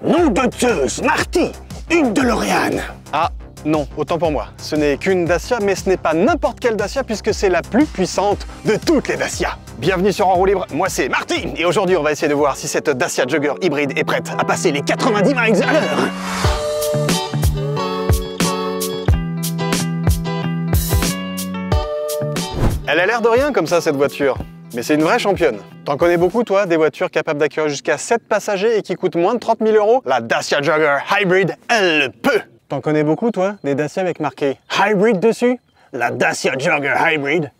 Nom de Zeus, Marty, une DeLorean. Ah non, autant pour moi. Ce n'est qu'une Dacia, mais ce n'est pas n'importe quelle Dacia puisque c'est la plus puissante de toutes les Dacia. Bienvenue sur En Roue Libre, moi c'est Marty et aujourd'hui on va essayer de voir si cette Dacia Jogger hybride est prête à passer les 90 miles à l'heure. Elle a l'air de rien comme ça cette voiture, mais c'est une vraie championne. T'en connais beaucoup toi, des voitures capables d'accueillir jusqu'à 7 passagers et qui coûtent moins de 30 000 €? La Dacia Jogger Hybrid, elle le peut. T'en connais beaucoup toi, des Dacia avec marqué Hybrid dessus? La Dacia Jogger Hybrid,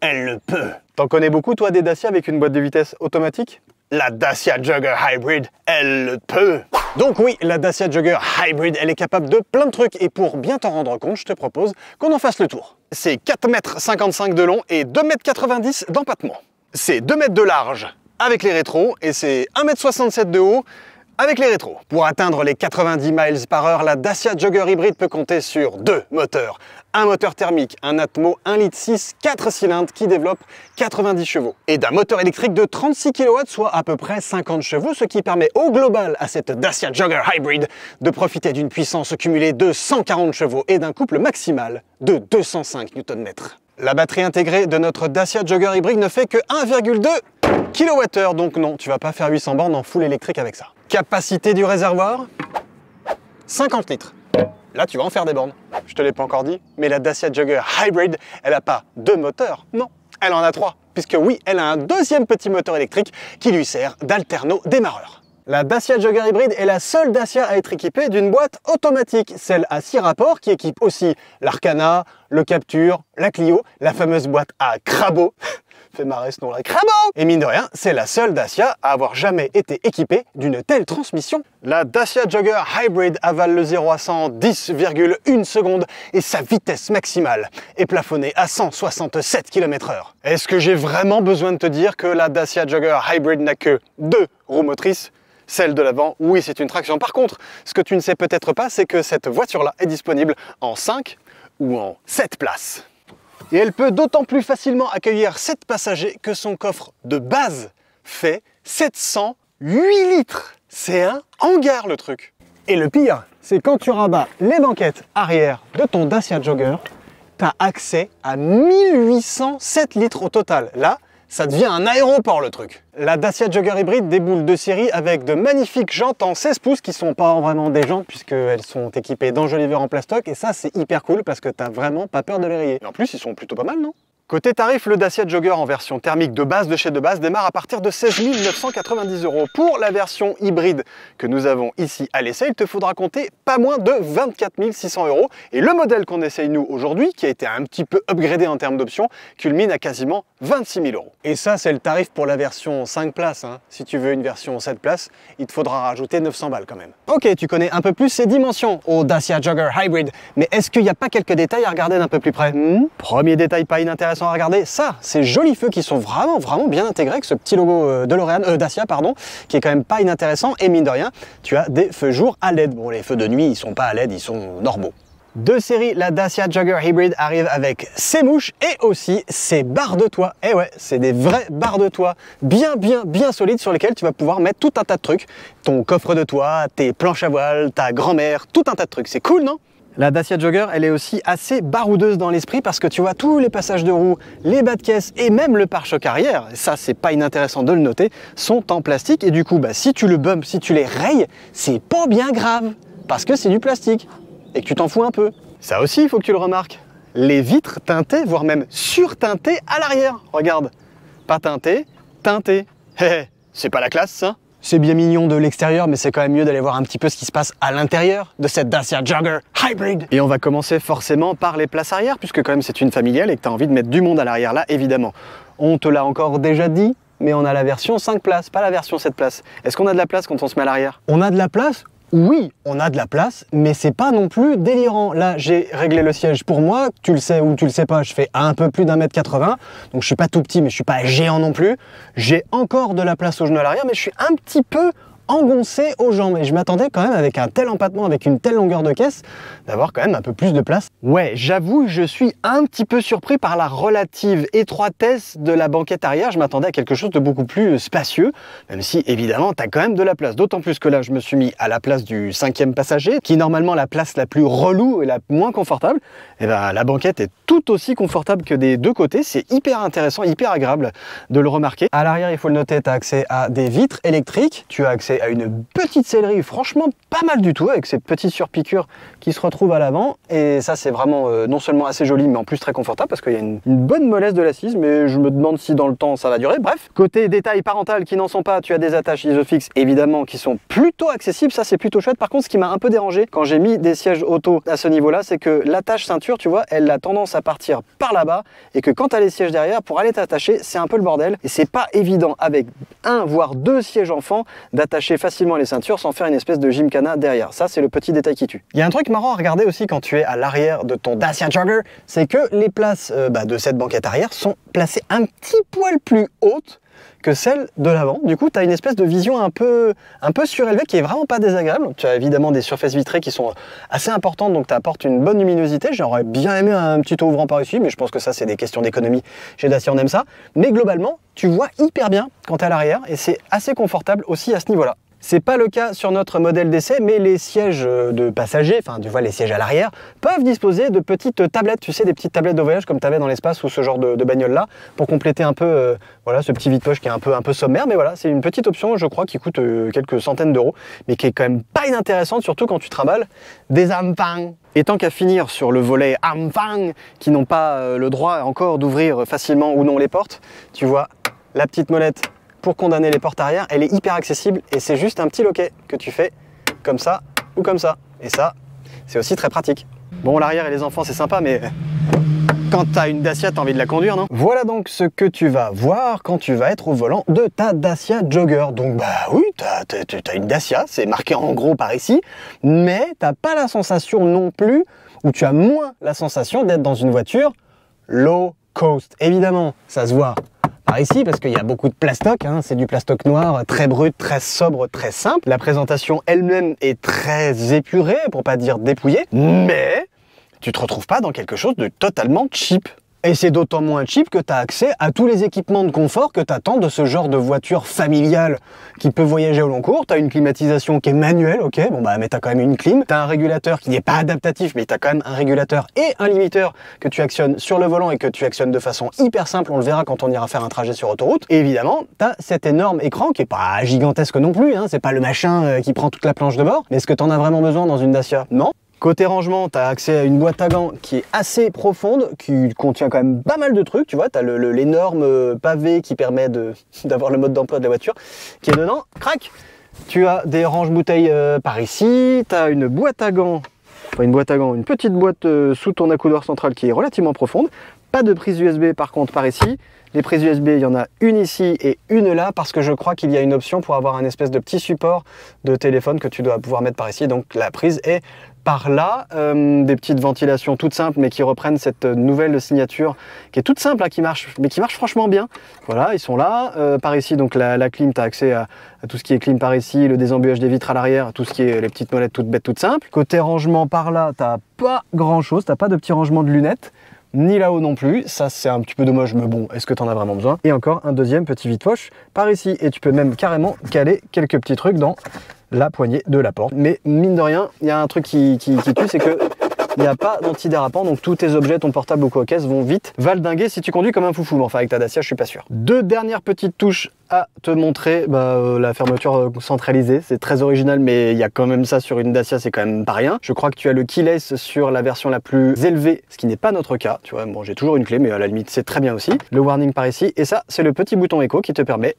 elle le peut. T'en connais beaucoup toi, des Dacia avec une boîte de vitesse automatique? La Dacia Jogger Hybrid, elle le peut. Donc oui, la Dacia Jogger Hybrid, elle est capable de plein de trucs et pour bien t'en rendre compte, je te propose qu'on en fasse le tour. C'est 4,55 m de long et 2,90 m d'empattement. C'est 2 m de large avec les rétros et c'est 1,67 m de haut avec les rétros. Pour atteindre les 90 miles par heure, la Dacia Jogger hybride peut compter sur deux moteurs. Un moteur thermique, un Atmo 1,6 litre 4 cylindres qui développe 90 chevaux. Et d'un moteur électrique de 36 kW, soit à peu près 50 chevaux, ce qui permet au global à cette Dacia Jogger Hybrid de profiter d'une puissance cumulée de 140 chevaux et d'un couple maximal de 205 Nm. La batterie intégrée de notre Dacia Jogger hybride ne fait que 1,2 kWh, donc non, tu vas pas faire 800 bornes en full électrique avec ça. Capacité du réservoir, 50 litres. Là, tu vas en faire des bornes. Je te l'ai pas encore dit, mais la Dacia Jogger Hybrid, elle n'a pas deux moteurs, non, elle en a trois. Puisque oui, elle a un deuxième petit moteur électrique qui lui sert d'alterno démarreur. La Dacia Jogger Hybrid est la seule Dacia à être équipée d'une boîte automatique, celle à 6 rapports qui équipe aussi l'Arcana, le Captur, la Clio, la fameuse boîte à crabot. Fait marrer ce nom-là, crabot! Et mine de rien, c'est la seule Dacia à avoir jamais été équipée d'une telle transmission. La Dacia Jogger Hybrid avale le 0 à 100 en 10,1 secondes et sa vitesse maximale est plafonnée à 167 km/h. Est-ce que j'ai vraiment besoin de te dire que la Dacia Jogger Hybrid n'a que deux roues motrices? Celle de l'avant, oui, c'est une traction. Par contre, ce que tu ne sais peut-être pas, c'est que cette voiture-là est disponible en 5 ou en 7 places. Et elle peut d'autant plus facilement accueillir 7 passagers que son coffre de base fait 708 litres. C'est un hangar le truc. Et le pire, c'est quand tu rabats les banquettes arrière de ton Dacia Jogger, tu as accès à 1807 litres au total. Là, ça devient un aéroport le truc. La Dacia Jogger Hybrid déboule de série avec de magnifiques jantes en 16 pouces qui sont pas vraiment des jantes puisqu'elles sont équipées d'enjoliveurs en plastoc et ça c'est hyper cool parce que t'as vraiment pas peur de les rayer. Et en plus ils sont plutôt pas mal, non? Côté tarif, le Dacia Jogger en version thermique de base de chez De Base démarre à partir de 16 990 €. Pour la version hybride que nous avons ici à l'essai, il te faudra compter pas moins de 24 600 €. Et le modèle qu'on essaye nous aujourd'hui, qui a été un petit peu upgradé en termes d'options, culmine à quasiment 26 000 €. Et ça, c'est le tarif pour la version 5 places. Hein. Si tu veux une version 7 places, il te faudra rajouter 900 balles quand même. Ok, tu connais un peu plus ces dimensions au Dacia Jogger Hybrid, mais est-ce qu'il n'y a pas quelques détails à regarder d'un peu plus près? Premier détail pas inintéressant à regarder, ça, ces jolis feux qui sont vraiment bien intégrés avec ce petit logo Dacia, pardon, qui est quand même pas inintéressant. Et mine de rien, tu as des feux jour à LED. Bon, les feux de nuit, ils sont pas à LED, ils sont normaux. De série, la Dacia Jogger Hybrid arrive avec ses mouches et aussi ses barres de toit. Et ouais, c'est des vraies barres de toit bien solides sur lesquelles tu vas pouvoir mettre tout un tas de trucs. Ton coffre de toit, tes planches à voile, ta grand-mère, tout un tas de trucs. C'est cool, non? La Dacia Jogger, elle est aussi assez baroudeuse dans l'esprit parce que tu vois tous les passages de roues, les bas de caisse et même le pare-choc arrière, ça c'est pas inintéressant de le noter, sont en plastique et du coup si tu le bumps, si tu les rayes, c'est pas bien grave parce que c'est du plastique et que tu t'en fous un peu. Ça aussi il faut que tu le remarques. Les vitres teintées, voire même surteintées à l'arrière, regarde. Pas teintées, teintées. C'est pas la classe ça? C'est bien mignon de l'extérieur, mais c'est quand même mieux d'aller voir un petit peu ce qui se passe à l'intérieur de cette Dacia Jogger Hybrid. Et on va commencer forcément par les places arrière, puisque quand même c'est une familiale et que tu as envie de mettre du monde à l'arrière là, évidemment. On te l'a encore déjà dit, mais on a la version 5 places, pas la version 7 places. Est-ce qu'on a de la place quand on se met à l'arrière? On a de la place? Oui, on a de la place, mais c'est pas non plus délirant. Là, j'ai réglé le siège pour moi, tu le sais ou tu le sais pas, je fais un peu plus d'1,80 m, donc je suis pas tout petit, mais je suis pas géant non plus. J'ai encore de la place au genou à l'arrière, mais je suis un petit peu engoncé aux jambes. Et je m'attendais quand même, avec un tel empattement, avec une telle longueur de caisse, d'avoir quand même un peu plus de place. Ouais, j'avoue, je suis un petit peu surpris par la relative étroitesse de la banquette arrière. Je m'attendais à quelque chose de beaucoup plus spacieux, même si évidemment tu as quand même de la place. D'autant plus que là, je me suis mis à la place du 5e passager, qui est normalement la place la plus relou et la moins confortable. Et ben la banquette est tout aussi confortable que des deux côtés. C'est hyper intéressant, hyper agréable de le remarquer. À l'arrière, il faut le noter, tu as accès à des vitres électriques, tu as accès à une petite sellerie, franchement pas mal du tout, avec ces petites surpiqûres qui se retrouvent à l'avant. Et ça, c'est vraiment non seulement assez joli, mais en plus très confortable, parce qu'il y a une bonne mollesse de l'assise, mais je me demande si dans le temps ça va durer. Bref, côté détails parentales qui n'en sont pas, tu as des attaches Isofix évidemment qui sont plutôt accessibles, ça c'est plutôt chouette. Par contre, ce qui m'a un peu dérangé quand j'ai mis des sièges auto à ce niveau là, c'est que l'attache ceinture, tu vois, elle a tendance à partir par là-bas, et que quand tu as les sièges derrière, pour aller t'attacher, c'est un peu le bordel, et c'est pas évident avec un voire deux sièges enfants d'attacher facilement les ceintures sans faire une espèce de gymkhana derrière. Ça, c'est le petit détail qui tue. Il y a un truc marrant à regarder aussi quand tu es à l'arrière de ton Dacia Jogger, c'est que les places de cette banquette arrière sont placées un petit poil plus hautes que celle de l'avant. Du coup, tu as une espèce de vision un peu surélevée qui est vraiment pas désagréable. Tu as évidemment des surfaces vitrées qui sont assez importantes, donc tu apportes une bonne luminosité. J'aurais bien aimé un petit toit ouvrant par ici, mais je pense que ça, c'est des questions d'économie. Chez Dacia, on aime ça. Mais globalement, tu vois hyper bien quand tu es à l'arrière, et c'est assez confortable aussi à ce niveau-là. C'est pas le cas sur notre modèle d'essai, mais les sièges de passagers, enfin tu vois les sièges à l'arrière, peuvent disposer de petites tablettes, tu sais, des petites tablettes de voyage comme tu avais dans l'espace ou ce genre de bagnole là, pour compléter un peu voilà, ce petit vide-poche qui est un peu sommaire, mais voilà, c'est une petite option, je crois, qui coûte quelques centaines d'euros, mais qui est quand même pas inintéressante, surtout quand tu trimbales des enfants. Et tant qu'à finir sur le volet enfants, qui n'ont pas le droit encore d'ouvrir facilement ou non les portes, tu vois la petite molette pour condamner les portes arrière, elle est hyper accessible, et c'est juste un petit loquet que tu fais comme ça ou comme ça. Et ça, c'est aussi très pratique. Bon, l'arrière et les enfants, c'est sympa, mais quand tu as une Dacia, tu as envie de la conduire, non? Voilà donc ce que tu vas voir quand tu vas être au volant de ta Dacia Jogger. Donc bah oui, tu as une Dacia, c'est marqué en gros par ici, mais tu n'as pas la sensation non plus, ou tu as moins la sensation d'être dans une voiture low cost. Évidemment, ça se voit par ici, parce qu'il y a beaucoup de plastoc, hein, c'est du plastoc noir, très brut, très sobre, très simple. La présentation elle-même est très épurée, pour pas dire dépouillée, mais tu te retrouves pas dans quelque chose de totalement cheap. Et c'est d'autant moins cheap que tu as accès à tous les équipements de confort que tu attends de ce genre de voiture familiale qui peut voyager au long cours. Tu as une climatisation qui est manuelle, ok, bon bah mais tu as quand même une clim. Tu as un régulateur qui n'est pas adaptatif, mais tu as quand même un régulateur et un limiteur que tu actionnes sur le volant et que tu actionnes de façon hyper simple. On le verra quand on ira faire un trajet sur autoroute. Et évidemment, tu as cet énorme écran qui est pas gigantesque non plus, hein, c'est pas le machin qui prend toute la planche de bord. Mais est-ce que tu en as vraiment besoin dans une Dacia? Non. Côté rangement, tu as accès à une boîte à gants qui est assez profonde, qui contient quand même pas mal de trucs, tu vois, tu as l'énorme pavé qui permet d'avoir le mode d'emploi de la voiture qui est dedans, crac. Tu as des range-bouteilles par ici, tu as une boîte à gants, enfin une petite boîte sous ton accoudoir central qui est relativement profonde, pas de prise USB par contre par ici. Les prises USB, il y en a une ici et une là, parce que je crois qu'il y a une option pour avoir un espèce de petit support de téléphone que tu dois pouvoir mettre par ici, donc la prise est par là. Des petites ventilations toutes simples, mais qui reprennent cette nouvelle signature qui est toute simple, hein, qui marche franchement bien. Voilà, ils sont là. Par ici, donc la clim, tu as accès à tout ce qui est clim par ici, le désembuage des vitres à l'arrière, tout ce qui est les petites molettes toutes bêtes, toutes simples. Côté rangement par là, tu n'as pas grand chose, tu n'as pas de petit rangement de lunettes, ni là-haut non plus, ça c'est un petit peu dommage, mais bon, est-ce que tu en as vraiment besoin? Et encore un deuxième petit vide-poche par ici, et tu peux même carrément caler quelques petits trucs dans la poignée de la porte. Mais mine de rien, il y a un truc qui tue, c'est que il n'y a pas d'antidérapant, donc tous tes objets, ton portable ou coquesse vont vite valdinguer si tu conduis comme un foufou. Mais enfin, avec ta Dacia, je suis pas sûr. Deux dernières petites touches à te montrer. La fermeture centralisée, c'est très original, mais il y a quand même ça sur une Dacia, c'est quand même pas rien. Je crois que tu as le keyless sur la version la plus élevée, ce qui n'est pas notre cas. Tu vois, bon, j'ai toujours une clé, mais à la limite, c'est très bien aussi. Le warning par ici, et ça, c'est le petit bouton écho qui te permet,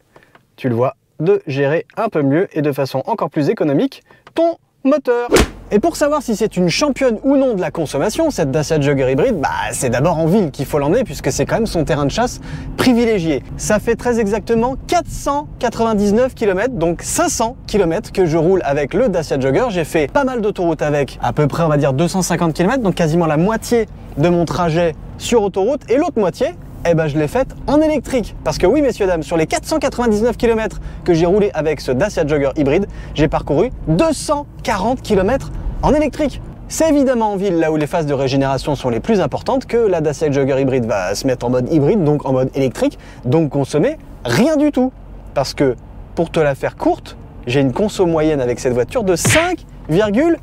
tu le vois, de gérer un peu mieux et de façon encore plus économique ton moteur. Et pour savoir si c'est une championne ou non de la consommation, cette Dacia Jogger hybride, c'est d'abord en ville qu'il faut l'emmener, puisque c'est quand même son terrain de chasse privilégié. Ça fait très exactement 499 km, donc 500 km que je roule avec le Dacia Jogger. J'ai fait pas mal d'autoroutes avec, à peu près on va dire 250 km, donc quasiment la moitié de mon trajet sur autoroute, et l'autre moitié Eh ben, je l'ai faite en électrique. Parce que oui, messieurs, dames, sur les 499 km que j'ai roulé avec ce Dacia Jogger hybride, j'ai parcouru 240 km en électrique. C'est évidemment en ville, là où les phases de régénération sont les plus importantes, que la Dacia Jogger hybride va se mettre en mode hybride, donc en mode électrique, donc consommer rien du tout. Parce que, pour te la faire courte, j'ai une conso moyenne avec cette voiture de 5,1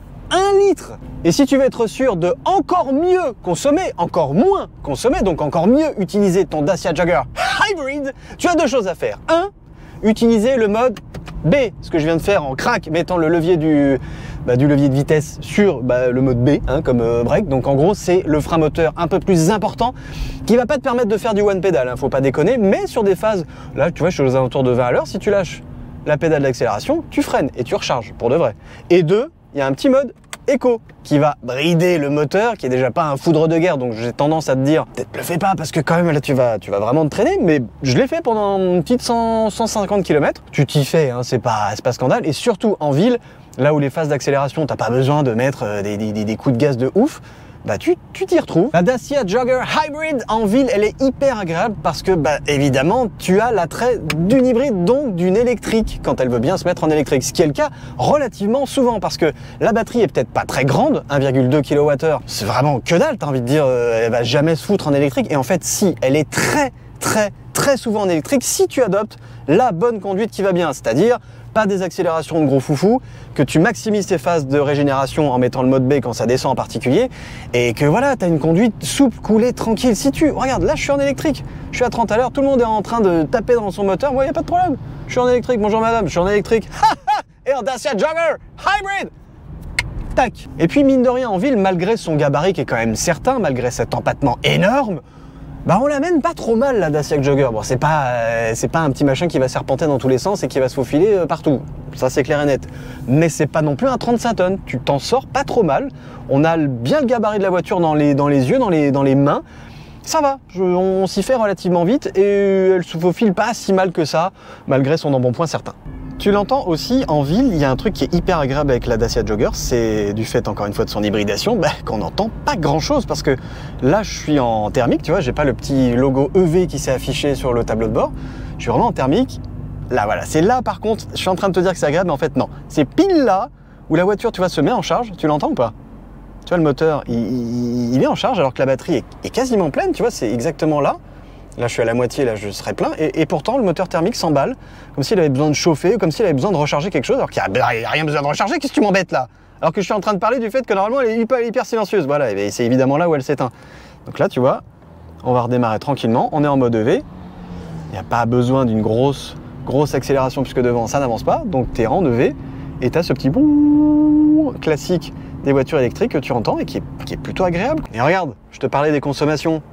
litres. Et si tu veux être sûr de encore mieux consommer, encore moins consommer, donc encore mieux utiliser ton Dacia Jogger Hybrid, tu as deux choses à faire. 1. Utiliser le mode B, ce que je viens de faire en crack, mettant le levier du levier de vitesse sur le mode B, hein, comme break. Donc en gros, c'est le frein moteur un peu plus important qui va pas te permettre de faire du one pédale, hein, faut pas déconner, mais sur des phases, là tu vois, je suis aux alentours de 20 à l'heure, si tu lâches la pédale d'accélération, tu freines et tu recharges pour de vrai. Et 2, il y a un petit mode éco qui va brider le moteur, qui est déjà pas un foudre de guerre, donc j'ai tendance à te dire peut-être le fais pas parce que quand même là tu vas vraiment te traîner, mais je l'ai fait pendant une petite 150 km. Tu t'y fais, hein, c'est pas scandale, et surtout en ville, là où les phases d'accélération t'as pas besoin de mettre des coups de gaz de ouf, bah tu t'y retrouves. La Dacia Jogger Hybrid en ville, elle est hyper agréable parce que évidemment tu as l'attrait d'une hybride, donc d'une électrique, quand elle veut bien se mettre en électrique, ce qui est le cas relativement souvent parce que la batterie est peut-être pas très grande, 1,2 kWh, c'est vraiment que dalle, t'as envie de dire, elle va jamais se foutre en électrique, et en fait si, elle est très souvent en électrique si tu adoptes la bonne conduite qui va bien, c'est-à-dire pas des accélérations de gros foufou, que tu maximises tes phases de régénération en mettant le mode B quand ça descend en particulier, et que voilà, tu as une conduite souple, coulée, tranquille. Si tu, regarde, là je suis en électrique, je suis à 30 à l'heure, tout le monde est en train de taper dans son moteur, moi il n'y a pas de problème, je suis en électrique, bonjour madame, je suis en électrique, et en Dacia Jogger Hybrid. Tac. Et puis mine de rien en ville, malgré son gabarit qui est quand même certain, malgré cet empattement énorme, on l'amène pas trop mal la Dacia Jogger. Bon, c'est pas un petit machin qui va serpenter dans tous les sens et qui va se faufiler partout. Ça c'est clair et net. Mais c'est pas non plus un 35 tonnes. Tu t'en sors pas trop mal. On a bien le gabarit de la voiture dans les yeux, dans les mains. Ça va, on s'y fait relativement vite et elle se faufile pas si mal que ça, malgré son embonpoint certain. Tu l'entends aussi, en ville, il y a un truc qui est hyper agréable avec la Dacia Jogger, c'est du fait, encore une fois, de son hybridation, qu'on n'entend pas grand-chose, parce que là, je suis en thermique, tu vois, j'ai pas le petit logo EV qui s'est affiché sur le tableau de bord, je suis vraiment en thermique. Là, voilà, c'est là, par contre, je suis en train de te dire que c'est agréable, mais en fait, non. C'est pile là où la voiture, tu vois, se met en charge, tu l'entends ou pas? Tu vois, le moteur, il est en charge, alors que la batterie est quasiment pleine, tu vois, c'est exactement là. Là, je suis à la moitié, là, je serai plein. Et pourtant, le moteur thermique s'emballe, comme s'il avait besoin de chauffer, comme s'il avait besoin de recharger quelque chose, alors qu'il n'y a rien besoin de recharger. Qu'est-ce que tu m'embêtes là? Alors que je suis en train de parler du fait que normalement, elle est hyper silencieuse. Voilà, et c'est évidemment là où elle s'éteint. Donc là, tu vois, on va redémarrer tranquillement. On est en mode EV. Il n'y a pas besoin d'une grosse accélération, puisque devant, ça n'avance pas. Donc, tu es en EV et tu as ce petit boum classique des voitures électriques que tu entends et qui est plutôt agréable. Et regarde, je te parlais des consommations.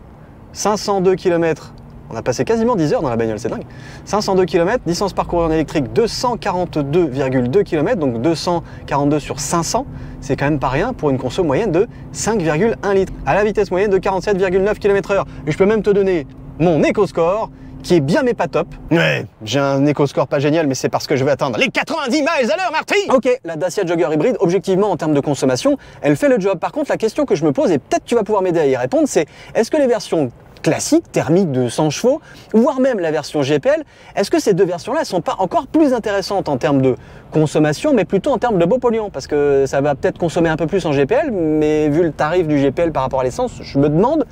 502 km, on a passé quasiment 10 heures dans la bagnole, c'est dingue. 502 km, distance parcourue en électrique 242,2 km, donc 242 sur 500, c'est quand même pas rien pour une conso moyenne de 5,1 litres, à la vitesse moyenne de 47,9 km/h. Et je peux même te donner mon EcoScore, qui est bien mais pas top. Ouais, j'ai un EcoScore pas génial, mais c'est parce que je vais atteindre les 90 miles à l'heure, Marty. Ok, la Dacia Jogger hybride, objectivement, en termes de consommation, elle fait le job. Par contre, la question que je me pose, et peut-être tu vas pouvoir m'aider à y répondre, c'est est-ce que les versions classiques, thermiques de 100 chevaux, voire même la version GPL, est-ce que ces deux versions-là ne sont pas encore plus intéressantes en termes de consommation, mais plutôt en termes de beau polluant? Parce que ça va peut-être consommer un peu plus en GPL, mais vu le tarif du GPL par rapport à l'essence, je me demande,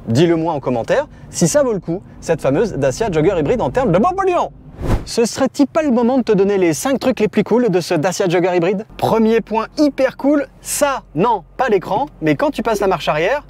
dis-le moi en commentaire, si ça vaut le coup, cette fameuse Dacia Jogger hybride en termes de beau polluant. Ce serait-il pas le moment de te donner les 5 trucs les plus cool de ce Dacia Jogger hybride? Premier point hyper cool, ça, non, pas l'écran, mais quand tu passes la marche arrière,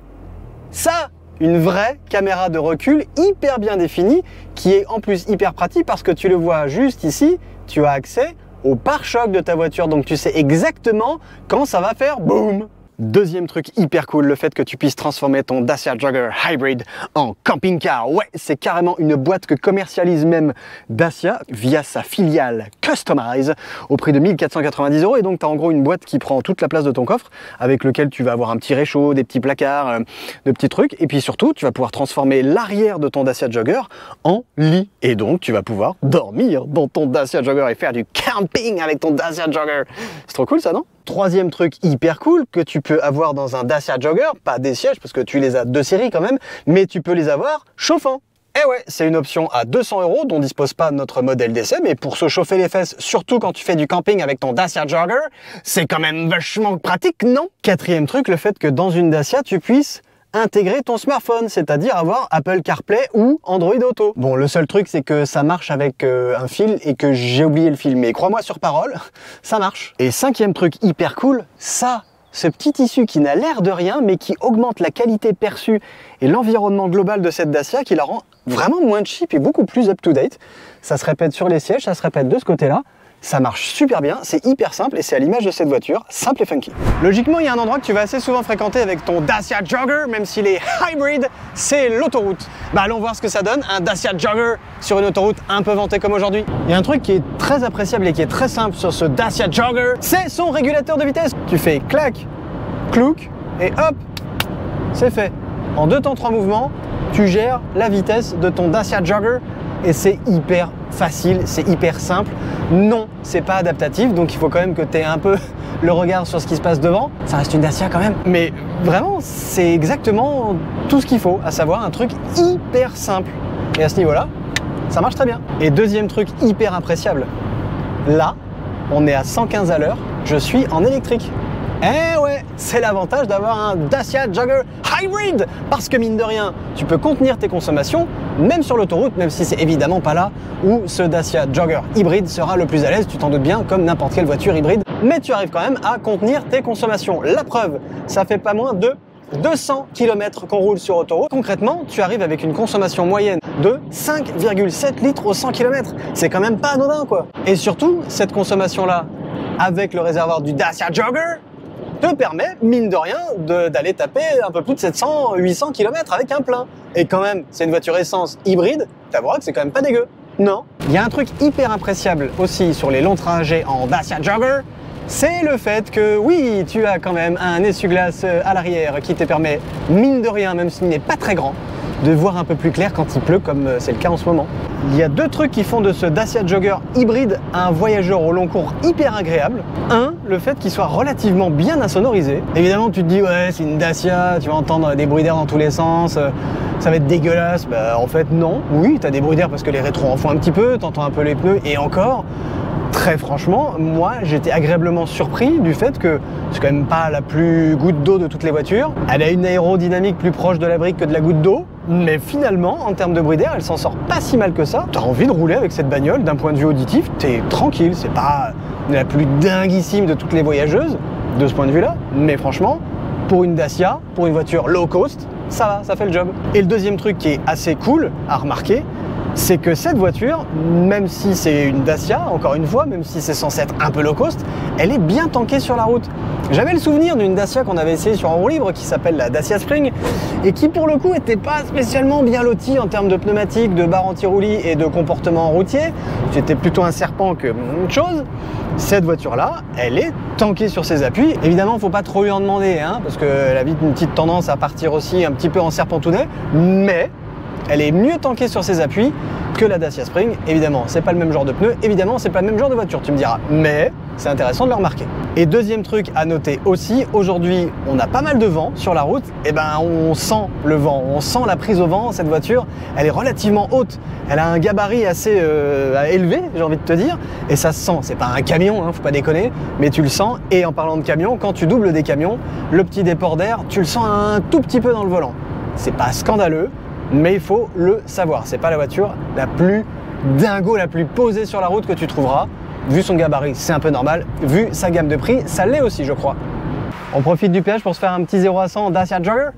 ça, une vraie caméra de recul hyper bien définie, qui est en plus hyper pratique parce que tu le vois juste ici, tu as accès au pare-choc de ta voiture, donc tu sais exactement quand ça va faire boum. Deuxième truc hyper cool, le fait que tu puisses transformer ton Dacia Jogger Hybrid en camping-car. Ouais, c'est carrément une boîte que commercialise même Dacia via sa filiale Customize au prix de 1490 €. Et donc, tu as en gros une boîte qui prend toute la place de ton coffre, avec lequel tu vas avoir un petit réchaud, des petits placards, de petits trucs. Et puis surtout, tu vas pouvoir transformer l'arrière de ton Dacia Jogger en lit. Et donc, tu vas pouvoir dormir dans ton Dacia Jogger et faire du camping avec ton Dacia Jogger. C'est trop cool ça, non? Troisième truc hyper cool que tu peux avoir dans un Dacia Jogger, pas des sièges parce que tu les as de série quand même, mais tu peux les avoir chauffants. Eh ouais, c'est une option à 200 € dont dispose pas notre modèle d'essai, mais pour se chauffer les fesses, surtout quand tu fais du camping avec ton Dacia Jogger, c'est quand même vachement pratique, non? Quatrième truc, le fait que dans une Dacia, tu puisses intégrer ton smartphone, c'est-à-dire avoir Apple CarPlay ou Android Auto. Bon, le seul truc, c'est que ça marche avec un fil et que j'ai oublié le fil, mais crois-moi sur parole, ça marche. Et cinquième truc hyper cool, ça, ce petit tissu qui n'a l'air de rien, mais qui augmente la qualité perçue et l'environnement global de cette Dacia, qui la rend vraiment moins cheap et beaucoup plus up-to-date. Ça se répète sur les sièges, ça se répète de ce côté-là. Ça marche super bien, c'est hyper simple et c'est à l'image de cette voiture, simple et funky. Logiquement, il y a un endroit que tu vas assez souvent fréquenter avec ton Dacia Jogger, même s'il est hybrid, c'est l'autoroute. Bah allons voir ce que ça donne, un Dacia Jogger sur une autoroute un peu vantée comme aujourd'hui. Il y a un truc qui est très appréciable et qui est très simple sur ce Dacia Jogger, c'est son régulateur de vitesse. Tu fais clac, clouc et hop, c'est fait. En 2 temps 3 mouvements, tu gères la vitesse de ton Dacia Jogger et c'est hyper facile, c'est hyper simple. Non, c'est pas adaptatif, donc il faut quand même que tu aies un peu le regard sur ce qui se passe devant. Ça reste une Dacia quand même. Mais vraiment, c'est exactement tout ce qu'il faut, à savoir un truc hyper simple. Et à ce niveau-là, ça marche très bien. Et deuxième truc hyper appréciable, là, on est à 115 à l'heure, je suis en électrique. Eh ouais, c'est l'avantage d'avoir un Dacia Jogger Hybrid, parce que mine de rien, tu peux contenir tes consommations, même sur l'autoroute, même si c'est évidemment pas là où ce Dacia Jogger hybride sera le plus à l'aise, tu t'en doutes bien, comme n'importe quelle voiture hybride, mais tu arrives quand même à contenir tes consommations. La preuve, ça fait pas moins de 200 km qu'on roule sur autoroute. Concrètement, tu arrives avec une consommation moyenne de 5,7 litres au 100 km. C'est quand même pas anodin, quoi. Et surtout, cette consommation-là, avec le réservoir du Dacia Jogger, te permet, mine de rien, d'aller taper un peu plus de 700-800 km avec un plein. Et quand même, c'est une voiture essence hybride, t'avoueras que c'est quand même pas dégueu. Non. Il y a un truc hyper appréciable aussi sur les longs trajets en Dacia Jogger, c'est le fait que, oui, tu as quand même un essuie-glace à l'arrière qui te permet, mine de rien, même s'il n'est pas très grand, de voir un peu plus clair quand il pleut, comme c'est le cas en ce moment. Il y a 2 trucs qui font de ce Dacia Jogger hybride un voyageur au long cours hyper agréable. Un, le fait qu'il soit relativement bien insonorisé. Évidemment, tu te dis, ouais, c'est une Dacia, tu vas entendre des bruits d'air dans tous les sens, ça va être dégueulasse. Bah, en fait, non. Oui, tu as des bruits d'air parce que les rétros en font un petit peu, tu entends un peu les pneus, et encore, très franchement, moi, j'étais agréablement surpris du fait que c'est quand même pas la plus goutte d'eau de toutes les voitures. Elle a une aérodynamique plus proche de la brique que de la goutte d'eau, mais finalement, en termes de bruit d'air, elle s'en sort pas si mal que ça. T'as envie de rouler avec cette bagnole, d'un point de vue auditif, t'es tranquille, c'est pas la plus dinguissime de toutes les voyageuses, de ce point de vue-là, mais franchement, pour une Dacia, pour une voiture low cost, ça va, ça fait le job. Et le deuxième truc qui est assez cool à remarquer, c'est que cette voiture, même si c'est une Dacia, encore une fois, même si c'est censé être un peu low cost, elle est bien tankée sur la route. J'avais le souvenir d'une Dacia qu'on avait essayé sur un roue libre qui s'appelle la Dacia Spring et qui pour le coup était pas spécialement bien lotie en termes de pneumatiques, de barres anti-roulis et de comportement routier. C'était plutôt un serpent que autre chose. Cette voiture-là, elle est tankée sur ses appuis. Évidemment, faut pas trop lui en demander, hein, parce qu'elle a vite une petite tendance à partir aussi un petit peu en serpentounet, mais elle est mieux tankée sur ses appuis que la Dacia Spring. Évidemment, c'est pas le même genre de pneu, évidemment, c'est pas le même genre de voiture, tu me diras, mais c'est intéressant de le remarquer. Et deuxième truc à noter aussi, aujourd'hui, on a pas mal de vent sur la route, et ben on sent le vent, on sent la prise au vent. Cette voiture, elle est relativement haute, elle a un gabarit assez élevé, j'ai envie de te dire, et ça se sent. C'est pas un camion, hein, faut pas déconner, mais tu le sens. Et en parlant de camion, quand tu doubles des camions, le petit déport d'air, tu le sens un tout petit peu dans le volant. C'est pas scandaleux, mais il faut le savoir. C'est pas la voiture la plus dingo, la plus posée sur la route que tu trouveras. Vu son gabarit, c'est un peu normal. Vu sa gamme de prix, ça l'est aussi, je crois. On profite du péage pour se faire un petit 0 à 100 en Dacia Jogger.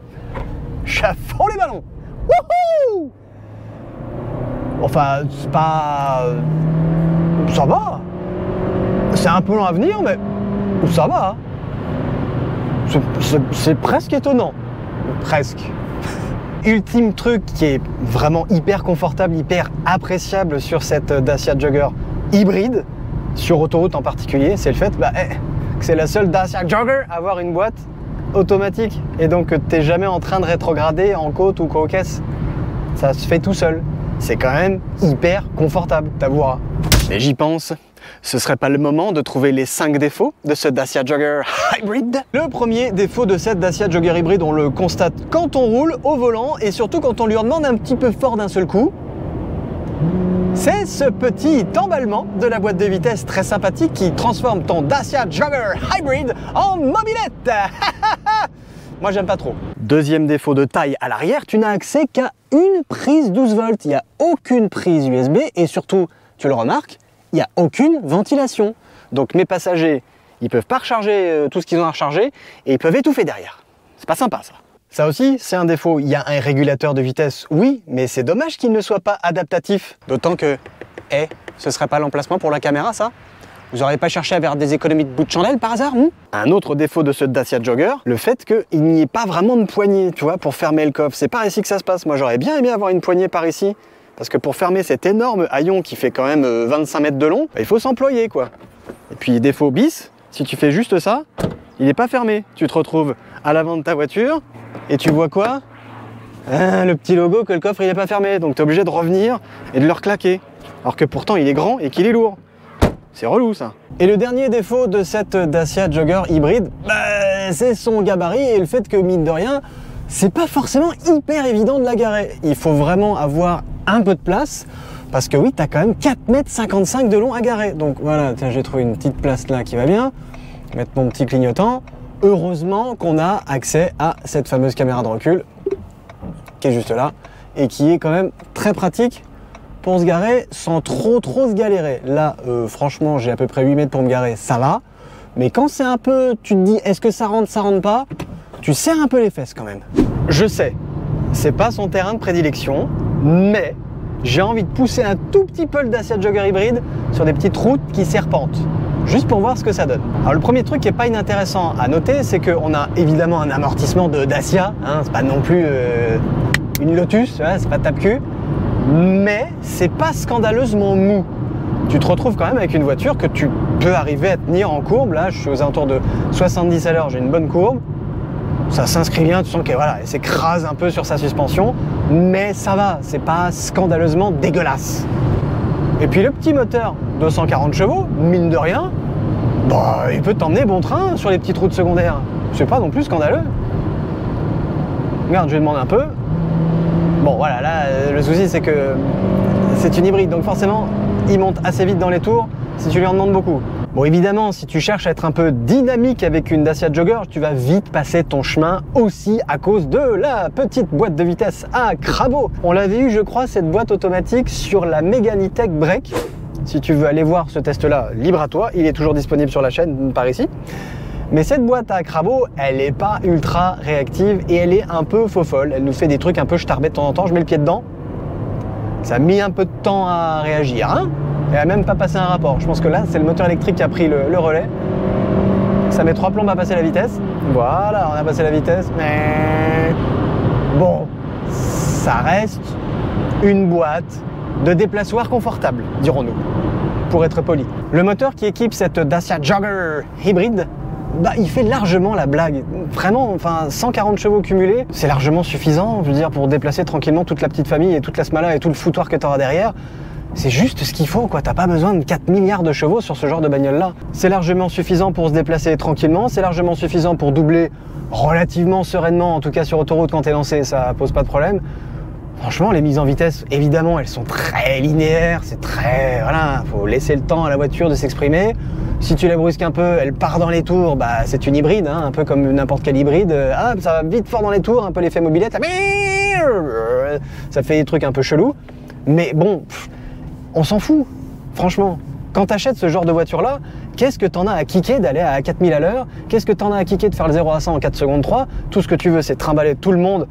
Chaffons les ballons. Wouhou! Enfin, c'est pas... Ça va. C'est un peu long à venir, mais ça va. C'est presque étonnant. Presque. Ultime truc qui est vraiment hyper confortable, hyper appréciable sur cette Dacia Jogger hybride, sur autoroute en particulier, c'est le fait que c'est la seule Dacia Jogger à avoir une boîte automatique et donc que tu n'es jamais en train de rétrograder en côte ou quoi caisse. Ça se fait tout seul. C'est quand même hyper confortable, t'avoueras. Mais j'y pense. Ce serait pas le moment de trouver les 5 défauts de ce Dacia Jogger Hybrid? Le premier défaut de cette Dacia Jogger Hybrid, on le constate quand on roule au volant et surtout quand on lui en demande un petit peu fort d'un seul coup. C'est ce petit emballement de la boîte de vitesse très sympathique qui transforme ton Dacia Jogger Hybrid en mobilette. Moi, j'aime pas trop. Deuxième défaut de taille à l'arrière, tu n'as accès qu'à une prise 12 volts. Il n'y a aucune prise USB et surtout, tu le remarques, il n'y a aucune ventilation. Donc mes passagers, ils peuvent pas recharger tout ce qu'ils ont à recharger et ils peuvent étouffer derrière. C'est pas sympa ça. Ça aussi, c'est un défaut. Il y a un régulateur de vitesse, oui, mais c'est dommage qu'il ne soit pas adaptatif. D'autant que, ce serait pas l'emplacement pour la caméra ça? Vous n'aurez pas cherché à faire des économies de bout de chandelle par hasard? Un autre défaut de ce Dacia Jogger, le fait qu'il n'y ait pas vraiment de poignée, tu vois, pour fermer le coffre. C'est par ici que ça se passe. Moi, j'aurais bien aimé avoir une poignée par ici. Parce que pour fermer cet énorme haillon qui fait quand même 25 mètres de long, il faut s'employer, quoi. Et puis, défaut bis, si tu fais juste ça, il n'est pas fermé. Tu te retrouves à l'avant de ta voiture et tu vois quoi? Le petit logo que le coffre, il n'est pas fermé. Donc, tu es obligé de revenir et de le reclaquer. Alors que pourtant, il est grand et qu'il est lourd. C'est relou ça. Et le dernier défaut de cette Dacia Jogger hybride, c'est son gabarit et le fait que, mine de rien, c'est pas forcément hyper évident de la garer. Il faut vraiment avoir un peu de place parce que oui, t'as quand même 4,55 m de long à garer. Donc voilà, j'ai trouvé une petite place là qui va bien. Mettre mon petit clignotant. Heureusement qu'on a accès à cette fameuse caméra de recul qui est juste là et qui est quand même très pratique pour se garer sans trop se galérer. Là, franchement, j'ai à peu près 8 mètres pour me garer, ça va. Mais quand c'est un peu, tu te dis, est-ce que ça rentre pas, tu serres un peu les fesses quand même. Je sais, c'est pas son terrain de prédilection, mais j'ai envie de pousser un tout petit peu le Dacia Jogger hybride sur des petites routes qui serpentent, juste pour voir ce que ça donne. Alors le premier truc qui est pas inintéressant à noter, c'est qu'on a évidemment un amortissement de Dacia, hein, c'est pas non plus une Lotus, c'est pas tape-cul. Mais c'est pas scandaleusement mou. Tu te retrouves quand même avec une voiture que tu peux arriver à tenir en courbe. Là, je suis aux alentours de 70 à l'heure, j'ai une bonne courbe. Ça s'inscrit bien, tu sens qu'elle voilà, elle s'écrase un peu sur sa suspension. Mais ça va, c'est pas scandaleusement dégueulasse. Et puis le petit moteur, 240 chevaux, mine de rien, il peut t'emmener bon train sur les petites routes secondaires. C'est pas non plus scandaleux. Regarde, je vais demander un peu. Bon voilà, là le souci c'est que c'est une hybride, donc forcément il monte assez vite dans les tours si tu lui en demandes beaucoup. Bon évidemment, si tu cherches à être un peu dynamique avec une Dacia Jogger, tu vas vite passer ton chemin aussi à cause de la petite boîte de vitesse à crabot. On l'avait eu je crois cette boîte automatique sur la Mégane E-Tech Break. Si tu veux aller voir ce test là, libre à toi, il est toujours disponible sur la chaîne par ici. Mais cette boîte à crabot, elle n'est pas ultra réactive et elle est un peu faux folle. Elle nous fait des trucs un peu starbés de temps en temps. Je mets le pied dedans. Ça a mis un peu de temps à réagir. Hein, elle n'a même pas passé un rapport. Je pense que là, c'est le moteur électrique qui a pris le relais. Ça met 3 plombes à passer la vitesse. Voilà, on a passé la vitesse. Mais bon, ça reste une boîte de déplaçoir confortable, dirons-nous, pour être poli. Le moteur qui équipe cette Dacia Jogger hybride, il fait largement la blague. Vraiment, enfin, 140 chevaux cumulés, c'est largement suffisant, je veux dire, pour déplacer tranquillement toute la petite famille et toute la smala et tout le foutoir que tu auras derrière. C'est juste ce qu'il faut, quoi. T'as pas besoin de 4 milliards de chevaux sur ce genre de bagnole-là. C'est largement suffisant pour se déplacer tranquillement, c'est largement suffisant pour doubler relativement sereinement, en tout cas sur autoroute quand t'es lancé, ça pose pas de problème. Franchement, les mises en vitesse, évidemment, elles sont très linéaires, c'est très... Voilà, faut laisser le temps à la voiture de s'exprimer. Si tu la brusques un peu, elle part dans les tours, c'est une hybride, hein, un peu comme n'importe quelle hybride. Ça va vite fort dans les tours, un peu l'effet mobilette, là, ça fait des trucs un peu chelous. Mais bon, on s'en fout, franchement. Quand tu achètes ce genre de voiture-là, qu'est-ce que t'en as à kicker d'aller à 4000 à l'heure? Qu'est-ce que t'en as à kicker de faire le 0 à 100 en 4 secondes 3? Tout ce que tu veux, c'est trimballer tout le monde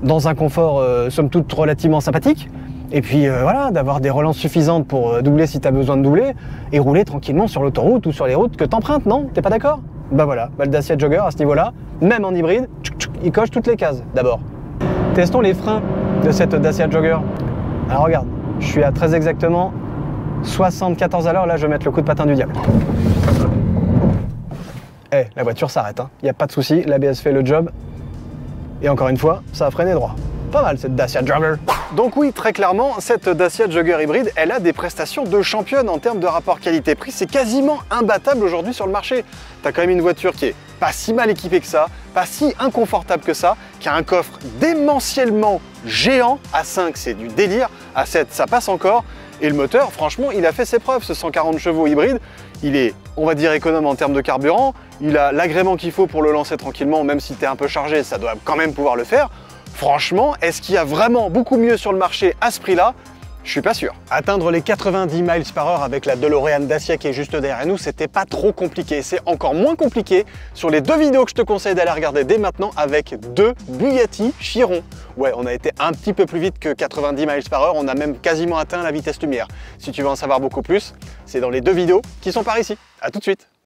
dans un confort, somme toute, relativement sympathique. Et puis voilà, d'avoir des relances suffisantes pour doubler si tu as besoin de doubler et rouler tranquillement sur l'autoroute ou sur les routes que tu empruntes, non? T'es pas d'accord? Voilà, le Dacia Jogger à ce niveau-là, même en hybride, il coche toutes les cases d'abord. Testons les freins de cette Dacia Jogger. Alors regarde, je suis à très exactement 74 à l'heure, là je vais mettre le coup de patin du diable. La voiture s'arrête, il n'y a pas de souci, l'ABS fait le job. Et encore une fois, ça a freiné droit. pas mal cette Dacia Jogger. Donc oui, très clairement, cette Dacia Jogger hybride, elle a des prestations de championne en termes de rapport qualité-prix. C'est quasiment imbattable aujourd'hui sur le marché. T'as quand même une voiture qui est pas si mal équipée que ça, pas si inconfortable que ça, qui a un coffre démentiellement géant. À 5, c'est du délire. À 7, ça passe encore. Et le moteur, franchement, il a fait ses preuves, ce 140 chevaux hybride. Il est, on va dire, économe en termes de carburant. Il a l'agrément qu'il faut pour le lancer tranquillement, même si tu es un peu chargé, ça doit quand même pouvoir le faire. Franchement, est-ce qu'il y a vraiment beaucoup mieux sur le marché à ce prix-là? Je suis pas sûr. Atteindre les 90 miles par heure avec la DeLorean Dacia qui est juste derrière nous, c'était pas trop compliqué. C'est encore moins compliqué sur les 2 vidéos que je te conseille d'aller regarder dès maintenant avec 2 Bugatti Chiron. Ouais, on a été un petit peu plus vite que 90 miles par heure, on a même quasiment atteint la vitesse lumière. Si tu veux en savoir beaucoup plus, c'est dans les 2 vidéos qui sont par ici. À tout de suite.